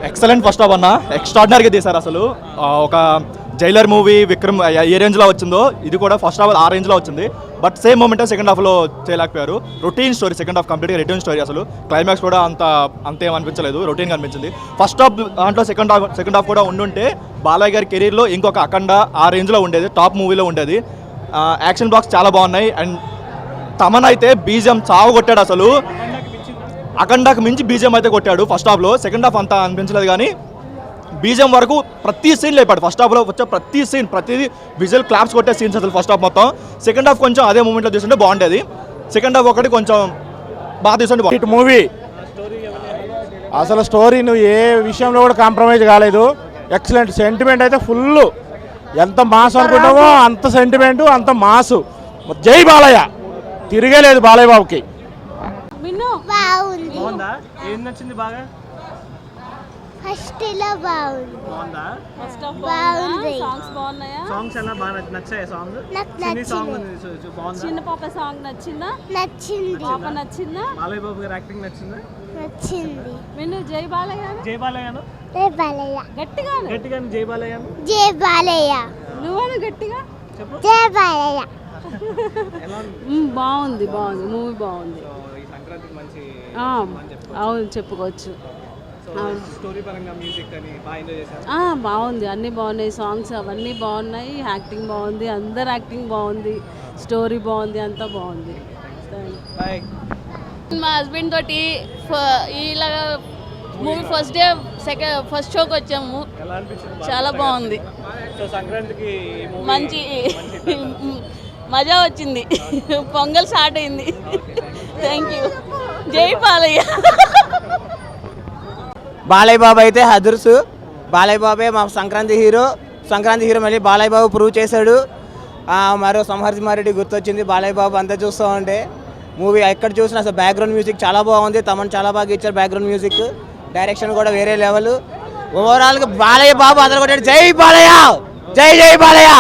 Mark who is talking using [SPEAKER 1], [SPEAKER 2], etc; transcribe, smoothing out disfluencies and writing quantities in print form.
[SPEAKER 1] Excellent first half అన్న, ఎక్స్ట్రాడినరీగా తీశారు అసలు. ఒక జైలర్ మూవీ విక్రమ్ ఏ రేంజ్లో వచ్చిందో ఇది కూడా ఫస్ట్ హాఫ్ ఆ రేంజ్లో వచ్చింది. బట్ సేమ్ మూమెంట్ సెకండ్ హాఫ్లో చేయలేకపోయారు. రొటీన్ స్టోరీ, సెకండ్ హాఫ్ కంప్లీట్గా రొటీన్ స్టోరీ. అసలు క్లైమాక్స్ కూడా అంతేం అనిపించలేదు, రొటీన్గా అనిపించింది. ఫస్ట్ హాఫ్ దాంట్లో సెకండ్ హాఫ్ కూడా ఉండుంటే బాలయ్య గారి కెరీర్లో ఇంకొక అఖండ ఆ రేంజ్లో ఉండేది, టాప్ మూవీలో ఉండేది. యాక్షన్ బ్లాక్స్ చాలా బాగున్నాయి. అండ్ తమన్ అయితే బీజిఎం చావు కొట్టాడు అసలు. అఖండాకి మించి బీజిఎం అయితే కొట్టాడు ఫస్ట్ హాఫ్లో. సెకండ్ హాఫ్ అంతా అనిపించలేదు కానీ బీజిఎం వరకు ప్రతి సీన్ లేపాడు. ఫస్ట్ హాఫ్లో వచ్చే ప్రతి సీన్, ప్రతిదీ విజువల్ క్లాప్స్ కొట్టే సీన్స్ అసలు ఫస్ట్ హాఫ్ మొత్తం. సెకండ్ హాఫ్ కొంచెం అదే మూమెంట్లో తీసుకుంటే బాగుండేది. సెకండ్ హాఫ్ ఒకటి కొంచెం బాగా తీసుకుంటే
[SPEAKER 2] ఇటు మూవీ అసలు స్టోరీ నువ్వు ఏ విషయంలో కూడా కాంప్రమైజ్ కాలేదు. ఎక్సలెంట్ సెంటిమెంట్ అయితే ఫుల్. ఎంత మాస్ అనుకుంటామో అంత సెంటిమెంటు, అంత మాసు. జై బాలయ్య, తిరిగేలేదు బాలయ్య బాబుకి.
[SPEAKER 3] బాగుందా? ఏం నచ్చింది బాగా?
[SPEAKER 4] ఫస్ట్ లో బాగుంది.
[SPEAKER 3] బాగుందా?
[SPEAKER 4] బాగుంది.
[SPEAKER 5] సాంగ్స్ బాగున్నాయా?
[SPEAKER 3] సాంగ్స్ ఎలా బాగా నచ్చాయి? సాంగ్
[SPEAKER 4] నాకు
[SPEAKER 3] చిన్ని సాంగ్
[SPEAKER 4] నచ్చింది.
[SPEAKER 3] బాగుందా?
[SPEAKER 5] చిన్న పాప సాంగ్ నచ్చిందా?
[SPEAKER 4] నచ్చింది.
[SPEAKER 5] పాప నచ్చిందా?
[SPEAKER 3] బాలయ్య బాబు గారి యాక్టింగ్ నచ్చిందా?
[SPEAKER 4] నచ్చింది.
[SPEAKER 5] విను జై బాలయ్య
[SPEAKER 3] జై బాలయ్యను
[SPEAKER 4] జై బాలయ్య.
[SPEAKER 5] గట్టిగా
[SPEAKER 3] గట్టిగా జై బాలయ్యను
[SPEAKER 4] జై బాలయ్య.
[SPEAKER 5] నువ్వు గట్టిగా
[SPEAKER 3] చెప్పు.
[SPEAKER 4] జై బాలయ్య.
[SPEAKER 3] ఎలా ఉంది?
[SPEAKER 5] బాగుంది, బాగుంది, మూవీ బాగుంది.
[SPEAKER 3] ఈ సంక్రాంతికి మంచి
[SPEAKER 5] అవును చెప్పుకోవచ్చు.
[SPEAKER 3] స్టోరీ పరంగా మ్యూజిక్ అని బాగా ఎంజాయ్ చేశారు.
[SPEAKER 5] బాగుంది, అన్నీ బాగున్నాయి. సాంగ్స్ అవన్నీ బాగున్నాయి, యాక్టింగ్ బాగుంది, అందరు యాక్టింగ్ బాగుంది, స్టోరీ బాగుంది, అంతా బాగుంది.
[SPEAKER 3] బాయ్.
[SPEAKER 6] మా హస్బెండ్ తోటి ఇలా మూవీ ఫస్ట్ షోకి వచ్చాము.
[SPEAKER 3] ఎలా అనిపించింది?
[SPEAKER 6] చాలా బాగుంది.
[SPEAKER 3] సో సంక్రాంతికి
[SPEAKER 6] మంచి మజా వచ్చింది. పొంగల్ స్టార్ట్ అయింది. Thank you. జై బాలయ్య.
[SPEAKER 7] బాలయ్య బాబు అయితే హదుర్సు. బాలయ్య బాబే మా సంక్రాంతి హీరో. మళ్ళీ బాలయ్య బాబు ప్రూవ్ చేశాడు. మరో సంహర్షిమారెడ్డి గుర్తొచ్చింది బాలయ్య బాబు అంతా చూస్తూ ఉంటే. మూవీ ఎక్కడ చూసినా అసలు బ్యాక్గ్రౌండ్ మ్యూజిక్ చాలా బాగుంది. తమను చాలా బాగా ఇచ్చారు బ్యాక్గ్రౌండ్ మ్యూజిక్. డైరెక్షన్ కూడా వేరే లెవెల్. ఓవరాల్గా బాలయ్య బాబు అందరూ కొట్టాడు. జై బాలయ్య, జై జై బాలయ్య.